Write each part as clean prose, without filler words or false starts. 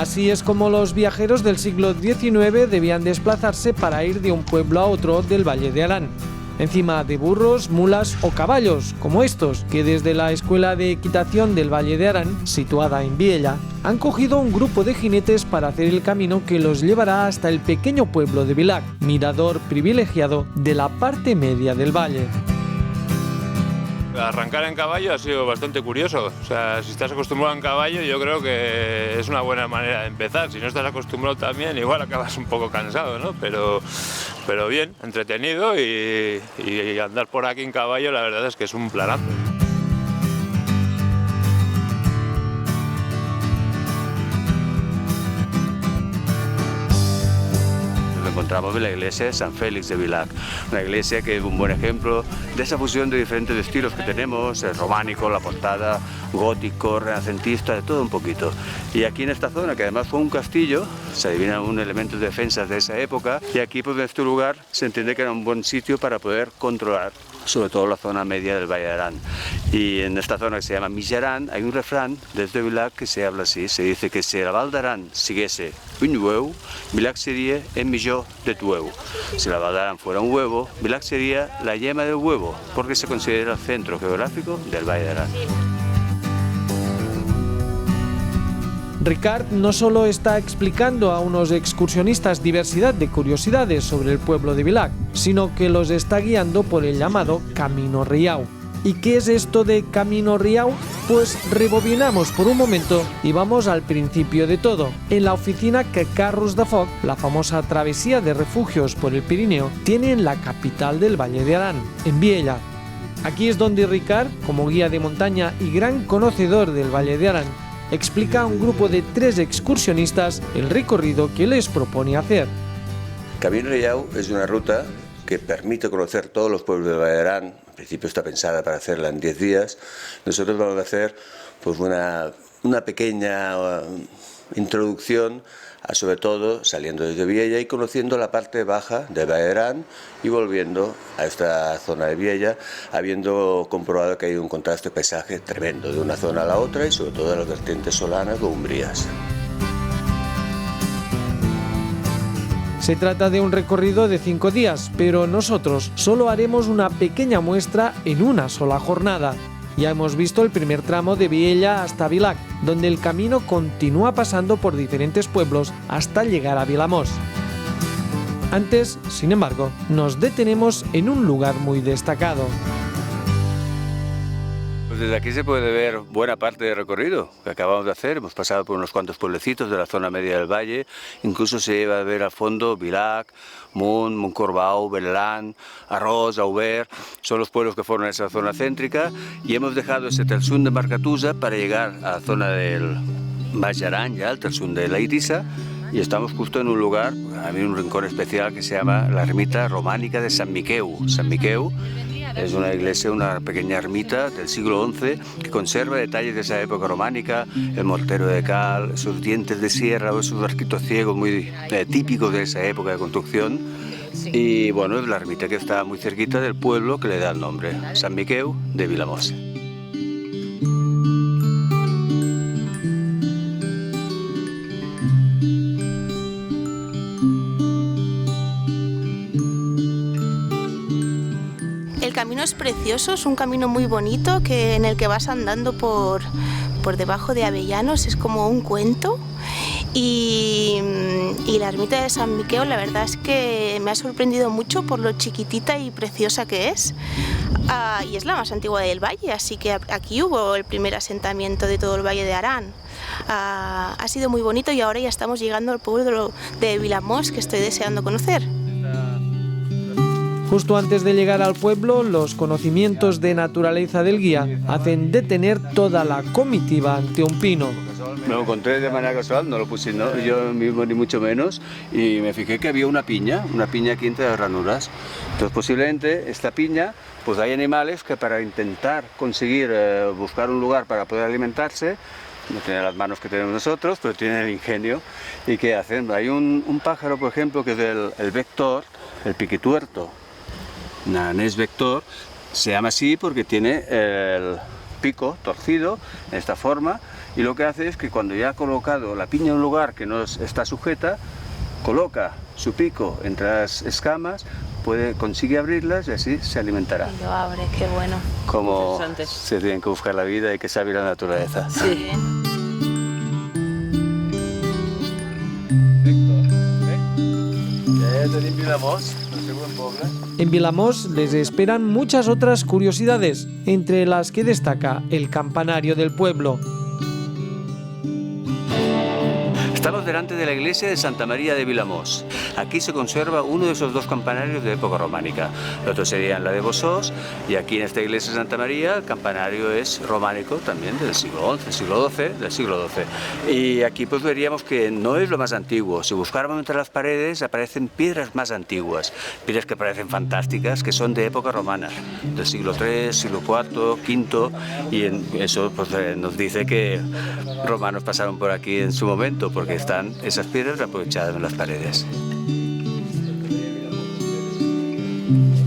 Así es como los viajeros del siglo XIX debían desplazarse para ir de un pueblo a otro del Valle de Arán. Encima de burros, mulas o caballos, como estos, que desde la Escuela de Equitación del Valle de Arán, situada en Viella, han cogido un grupo de jinetes para hacer el camino que los llevará hasta el pequeño pueblo de Vilac, mirador privilegiado de la parte media del valle. Arrancar en caballo ha sido bastante curioso. O sea, si estás acostumbrado en caballo, yo creo que es una buena manera de empezar. Si no estás acostumbrado también, igual acabas un poco cansado, ¿no? Pero bien, entretenido y andar por aquí en caballo, la verdad es que es un planazo. Encontramos en la iglesia de San Félix de Vilac, una iglesia que es un buen ejemplo de esa fusión de diferentes estilos que tenemos, el románico, la portada, gótico, renacentista, de todo un poquito. Y aquí en esta zona, que además fue un castillo, se adivinan un elemento de defensas de esa época, y aquí pues en este lugar se entiende que era un buen sitio para poder controlar sobre todo la zona media del Valle de Arán. Y en esta zona que se llama Mijaran hay un refrán desde Vilac que se habla así, se dice que si la Val d'Aran siguiese un huevo, Vilac sería el millón de tu huevo. Si la Val d'Aran fuera un huevo, Vilac sería la yema del huevo, porque se considera el centro geográfico del Valle de Arán. Ricard no solo está explicando a unos excursionistas diversidad de curiosidades sobre el pueblo de Vilac, sino que los está guiando por el llamado Camino Riau. ¿Y qué es esto de Camino Riau? Pues rebobinamos por un momento y vamos al principio de todo, en la oficina que Carros de Foc, la famosa travesía de refugios por el Pirineo, tiene en la capital del Valle de Arán, en Viella. Aquí es donde Ricard, como guía de montaña y gran conocedor del Valle de Arán, explica a un grupo de 3 excursionistas el recorrido que les propone hacer. Camino Riau es una ruta que permite conocer todos los pueblos del Valle de Arán. En principio está pensada para hacerla en 10 días. Nosotros vamos a hacer pues una pequeña introducción, sobre todo saliendo desde Viella y conociendo la parte baja del Valle de Arán y volviendo a esta zona de Viella, habiendo comprobado que hay un contraste de paisaje tremendo de una zona a la otra y sobre todo de las vertientes solanas o umbrías. Se trata de un recorrido de 5 días, pero nosotros solo haremos una pequeña muestra en una sola jornada. Ya hemos visto el primer tramo de Viella hasta Vilac, donde el camino continúa pasando por diferentes pueblos hasta llegar a Vilamós. Antes, sin embargo, nos detenemos en un lugar muy destacado. Pues desde aquí se puede ver buena parte del recorrido que acabamos de hacer. Hemos pasado por unos cuantos pueblecitos de la zona media del valle. Incluso se lleva a ver al fondo Vilac, Montcorbau, Belán, Arroz, Aubert. Son los pueblos que forman esa zona céntrica. Y hemos dejado ese Tersum de Marcatusa para llegar a la zona del Baix d'Aran, ya el Tersum de la Irisa. Y estamos justo en un lugar, a mí un rincón especial que se llama la ermita románica de Sant Miqueu. Sant Miqueu es una iglesia, una pequeña ermita del siglo XI que conserva detalles de esa época románica, el mortero de cal, esos dientes de sierra o esos arquitos ciegos muy típicos de esa época de construcción. Y bueno, es la ermita que está muy cerquita del pueblo que le da el nombre, Sant Miqueu de Vilamós. El camino es precioso, es un camino muy bonito en el que vas andando por debajo de avellanos, es como un cuento. Y la ermita de Sant Miqueu, la verdad es que me ha sorprendido mucho por lo chiquitita y preciosa que es. Y es la más antigua del valle, así que aquí hubo el primer asentamiento de todo el Valle de Arán. Ha sido muy bonito y ahora ya estamos llegando al pueblo de Vilamós, que estoy deseando conocer. Justo antes de llegar al pueblo, los conocimientos de naturaleza del guía hacen detener toda la comitiva ante un pino. Me lo encontré de manera casual, no lo puse yo mismo ni mucho menos, y me fijé que había una piña aquí entre las ranuras. Entonces posiblemente esta piña, pues hay animales que para intentar conseguir buscar un lugar para poder alimentarse, no tienen las manos que tenemos nosotros, pero tienen el ingenio. ¿Y qué hacen? Hay un pájaro, por ejemplo, que es el vector, el piquituerto. Nanés vector, se llama así porque tiene el pico torcido en esta forma y lo que hace es que cuando ya ha colocado la piña en un lugar que no está sujeta, coloca su pico entre las escamas, consigue abrirlas y así se alimentará. Y lo abre, qué bueno. Como se tienen que buscar la vida y que sabe la naturaleza. Sí. En Vilamós les esperan muchas otras curiosidades, entre las que destaca el campanario del pueblo. Estamos delante de la iglesia de Santa María de Vilamós. Aquí se conserva uno de esos dos campanarios de época románica. Los otros serían la de Bossós, y aquí en esta iglesia de Santa María el campanario es románico también, del siglo XI. Y aquí pues veríamos que no es lo más antiguo. Si buscáramos entre las paredes aparecen piedras más antiguas, piedras que parecen fantásticas, que son de época romana, del siglo III, siglo IV, V, y eso pues, nos dice que romanos pasaron por aquí en su momento, porque están esas piedras aprovechadas en las paredes.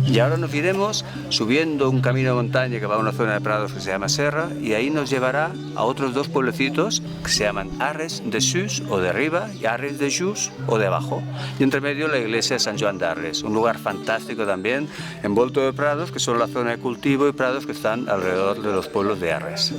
Y ahora nos iremos subiendo un camino de montaña que va a una zona de prados que se llama Serra, y ahí nos llevará a otros dos pueblecitos que se llaman Arres de Sus, o de arriba, y Arres de Jus, o de abajo. Y entre medio la iglesia de San Joan d'Arres, un lugar fantástico también, envuelto de prados que son la zona de cultivo y prados que están alrededor de los pueblos de Arres.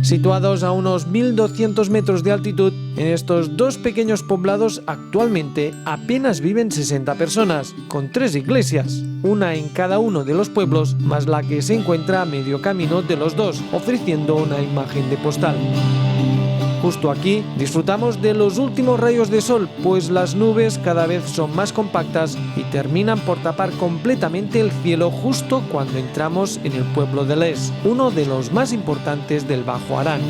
Situados a unos 1200 metros de altitud, en estos dos pequeños poblados actualmente apenas viven 60 personas, con 3 iglesias, una en cada uno de los pueblos, más la que se encuentra a medio camino de los dos, ofreciendo una imagen de postal. Justo aquí disfrutamos de los últimos rayos de sol, pues las nubes cada vez son más compactas y terminan por tapar completamente el cielo justo cuando entramos en el pueblo de Les, uno de los más importantes del Bajo Arán.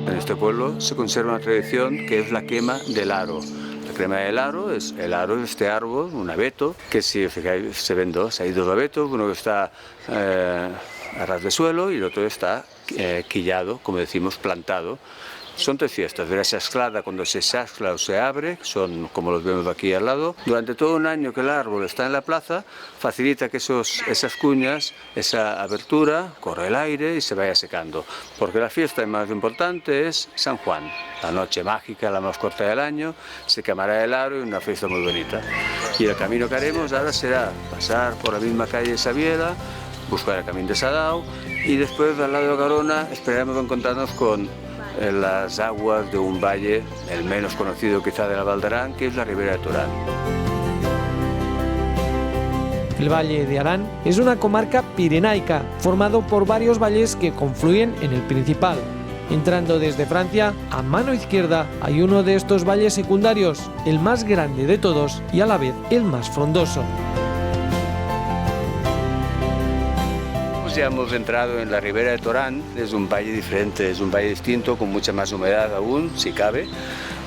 En este pueblo se conserva una tradición que es la quema del aro. La quema del aro es este árbol, un abeto, que si os fijáis se ven dos, hay dos abetos, uno que está a ras de suelo y el otro está quillado, como decimos, plantado. Son 3 fiestas, de la xasclada cuando se xascla o se abre, son como los vemos aquí al lado. Durante todo un año que el árbol está en la plaza, facilita que esas cuñas, esa abertura, corre el aire y se vaya secando. Porque la fiesta más importante es San Juan, la noche mágica, la más corta del año, se quemará el aro y una fiesta muy bonita. Y el camino que haremos ahora será pasar por la misma calle de Sabiela, buscar el camino de Sadao y después al lado de Garona esperaremos encontrarnos con las aguas de un valle, el menos conocido quizá de la Val d'Aran, que es la Ribera de Torán. El Valle de Arán es una comarca pirenaica, formado por varios valles que confluyen en el principal. Entrando desde Francia, a mano izquierda hay uno de estos valles secundarios, el más grande de todos y a la vez el más frondoso. Ya hemos entrado en la Ribera de Torán, es un valle diferente, es un valle distinto, con mucha más humedad aún, si cabe,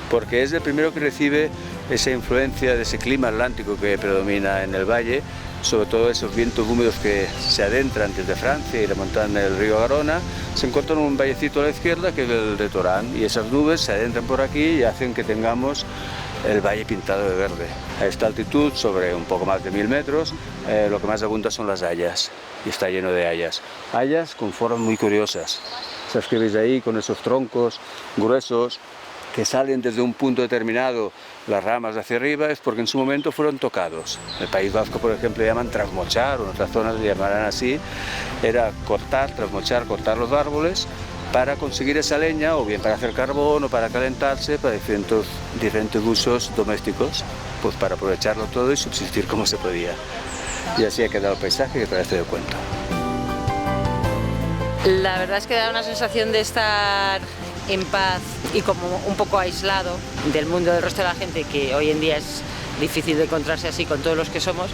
porque es el primero que recibe esa influencia de ese clima atlántico que predomina en el valle, sobre todo esos vientos húmedos que se adentran desde Francia y remontan el río Garona. Se encuentra un vallecito a la izquierda que es el de Torán, y esas nubes se adentran por aquí y hacen que tengamos el valle pintado de verde. A esta altitud, sobre un poco más de 1000 metros, lo que más abunda son las hayas, y está lleno de hayas. Hayas con formas muy curiosas. Esas que veis ahí, con esos troncos gruesos, que salen desde un punto determinado, las ramas hacia arriba, es porque en su momento fueron tocados. En el País Vasco, por ejemplo, le llaman trasmochar, o en otras zonas le llamarán así. Era cortar, trasmochar, cortar los árboles, para conseguir esa leña, o bien para hacer carbón, o para calentarse, para diferentes usos domésticos, pues para aprovecharlo todo y subsistir como se podía. Y así ha quedado el paisaje que parece de cuento. La verdad es que da una sensación de estar en paz y como un poco aislado del mundo del resto de la gente, que hoy en día es difícil de encontrarse así con todos los que somos.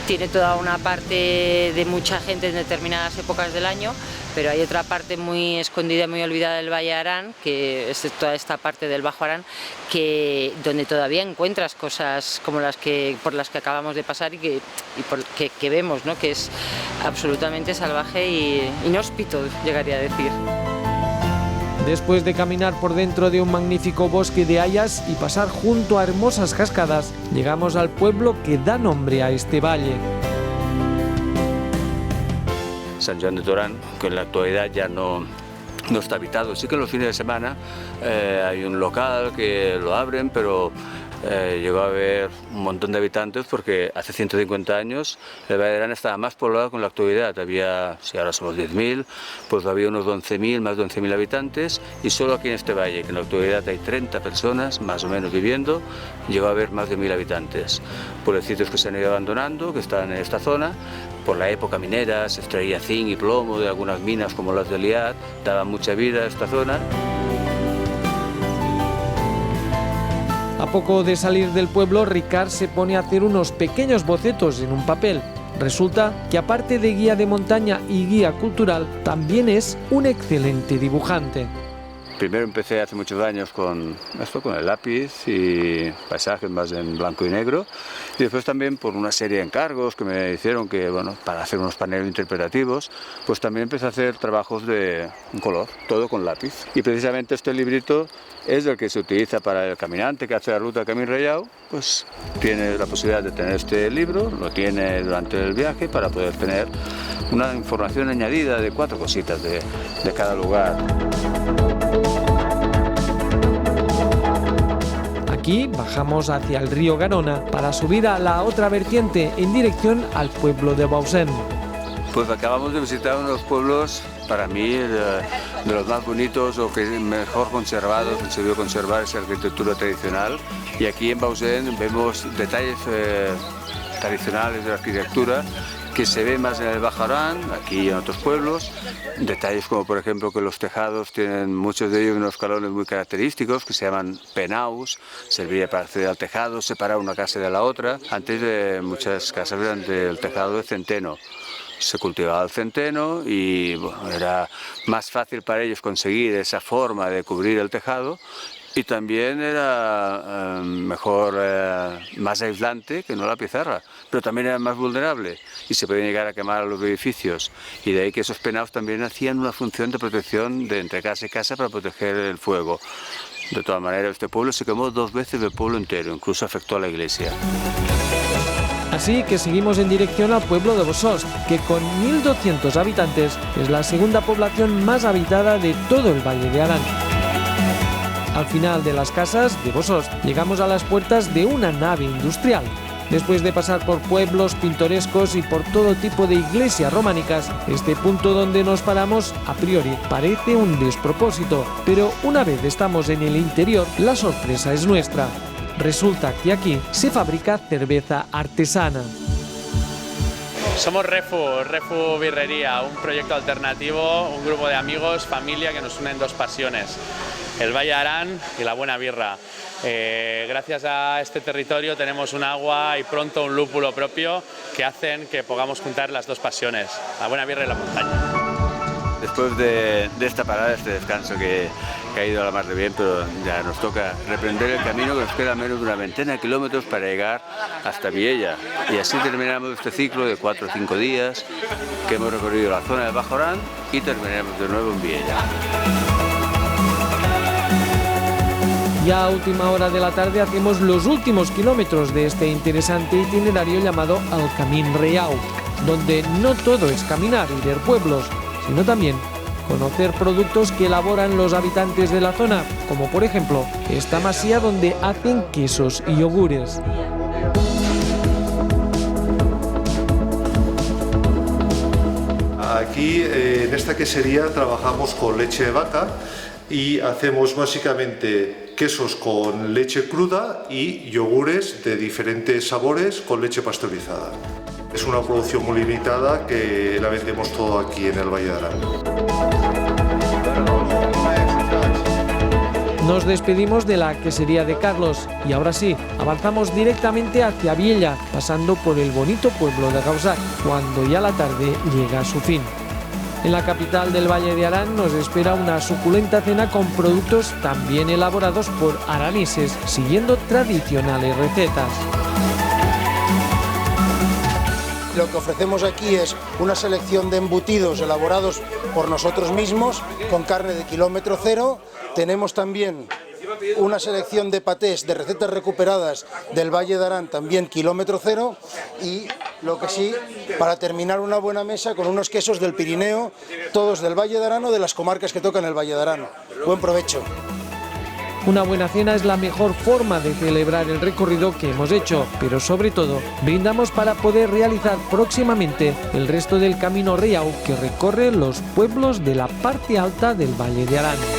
Tiene toda una parte de mucha gente en determinadas épocas del año, pero hay otra parte muy escondida, muy olvidada del Valle de Arán, que es toda esta parte del Bajo Arán, donde todavía encuentras cosas como por las que acabamos de pasar y que vemos, ¿no? Que es absolutamente salvaje y inhóspito, llegaría a decir. Después de caminar por dentro de un magnífico bosque de hayas y pasar junto a hermosas cascadas, llegamos al pueblo que da nombre a este valle. San Joan de Torán, que en la actualidad ya no está habitado. Sí que en los fines de semana hay un local que lo abren, pero llegó a haber un montón de habitantes porque hace 150 años el Valle de Arán estaba más poblado con la actualidad. Había, si ahora somos 10.000, pues había unos 11.000, más de 11.000 habitantes, y solo aquí en este valle, que en la actualidad hay 30 personas más o menos viviendo, llegó a haber más de 1.000 habitantes. Pueblecitos que se han ido abandonando, que están en esta zona. Por la época minera se extraía zinc y plomo de algunas minas como las de Liat, daba mucha vida a esta zona. A poco de salir del pueblo, Ricard se pone a hacer unos pequeños bocetos en un papel. Resulta que aparte de guía de montaña y guía cultural, también es un excelente dibujante. Primero empecé hace muchos años con el lápiz y paisajes más en blanco y negro, y después también por una serie de encargos que me hicieron que, bueno, para hacer unos paneles interpretativos, pues también empecé a hacer trabajos de color, todo con lápiz. Y precisamente este librito es el que se utiliza para el caminante que hace la ruta Camín Reiau, pues tiene la posibilidad de tener este libro, lo tiene durante el viaje para poder tener una información añadida de 4 cositas de cada lugar. Aquí bajamos hacia el río Garona para subir a la otra vertiente en dirección al pueblo de Bausen. Pues acabamos de visitar unos pueblos, para mí, de los más bonitos o que mejor conservados, se vio conservar esa arquitectura tradicional. Y aquí en Bausen vemos detalles tradicionales de la arquitectura que se ve más en el Bajo Arán, aquí y en otros pueblos. Detalles como, por ejemplo, que los tejados tienen muchos de ellos unos escalones muy característicos que se llaman penaus, servía para acceder al tejado, separar una casa de la otra. Antes muchas casas eran del tejado de centeno. Se cultivaba el centeno y bueno, era más fácil para ellos conseguir esa forma de cubrir el tejado, y también era mejor, más aislante que no la pizarra, pero también era más vulnerable y se podía llegar a quemar a los edificios, y de ahí que esos penaos también hacían una función de protección de entre casa y casa para proteger el fuego. De todas maneras, este pueblo se quemó 2 veces del pueblo entero, incluso afectó a la iglesia. Así que seguimos en dirección al pueblo de Bosost, que con 1.200 habitantes es la segunda población más habitada de todo el Valle de Arán. Al final de las casas de Bosost llegamos a las puertas de una nave industrial. Después de pasar por pueblos pintorescos y por todo tipo de iglesias románicas, este punto donde nos paramos a priori parece un despropósito, pero una vez estamos en el interior, la sorpresa es nuestra. Resulta que aquí se fabrica cerveza artesana. Somos Refu Birrería, un proyecto alternativo, un grupo de amigos, familia que nos unen 2 pasiones, el Valle de Arán y la buena birra. Gracias a este territorio tenemos un agua y pronto un lúpulo propio que hacen que podamos juntar las 2 pasiones, la buena birra y la montaña. Después de esta parada, este descanso que ha ido a la mar de bien, pero ya nos toca reprender el camino, que nos queda menos de una veintena de kilómetros para llegar hasta Viella. Y así terminamos este ciclo de 4 o 5 días que hemos recorrido la zona del Bajo Arán y terminaremos de nuevo en Viella. Ya a última hora de la tarde hacemos los últimos kilómetros de este interesante itinerario llamado el Camín Reiau, donde no todo es caminar y ver pueblos, sino también conocer productos que elaboran los habitantes de la zona, como por ejemplo esta masía donde hacen quesos y yogures. Aquí en esta quesería trabajamos con leche de vaca y hacemos básicamente quesos con leche cruda y yogures de diferentes sabores con leche pasteurizada. Es una producción muy limitada que la vendemos todo aquí en el Valle de Arán. Nos despedimos de la quesería de Carlos y ahora sí, avanzamos directamente hacia Viella, pasando por el bonito pueblo de Gausac, cuando ya la tarde llega a su fin. En la capital del Valle de Arán nos espera una suculenta cena con productos también elaborados por araneses, siguiendo tradicionales recetas. Lo que ofrecemos aquí es una selección de embutidos elaborados por nosotros mismos con carne de kilómetro cero. Tenemos también una selección de patés de recetas recuperadas del Valle de Arán, también kilómetro cero, y Lo que sí, para terminar, una buena mesa con unos quesos del Pirineo, todos del Valle de Arán o de las comarcas que tocan el Valle de Arán. Buen provecho. Una buena cena es la mejor forma de celebrar el recorrido que hemos hecho, pero sobre todo brindamos para poder realizar próximamente el resto del Camino Riau que recorre los pueblos de la parte alta del Valle de Arán.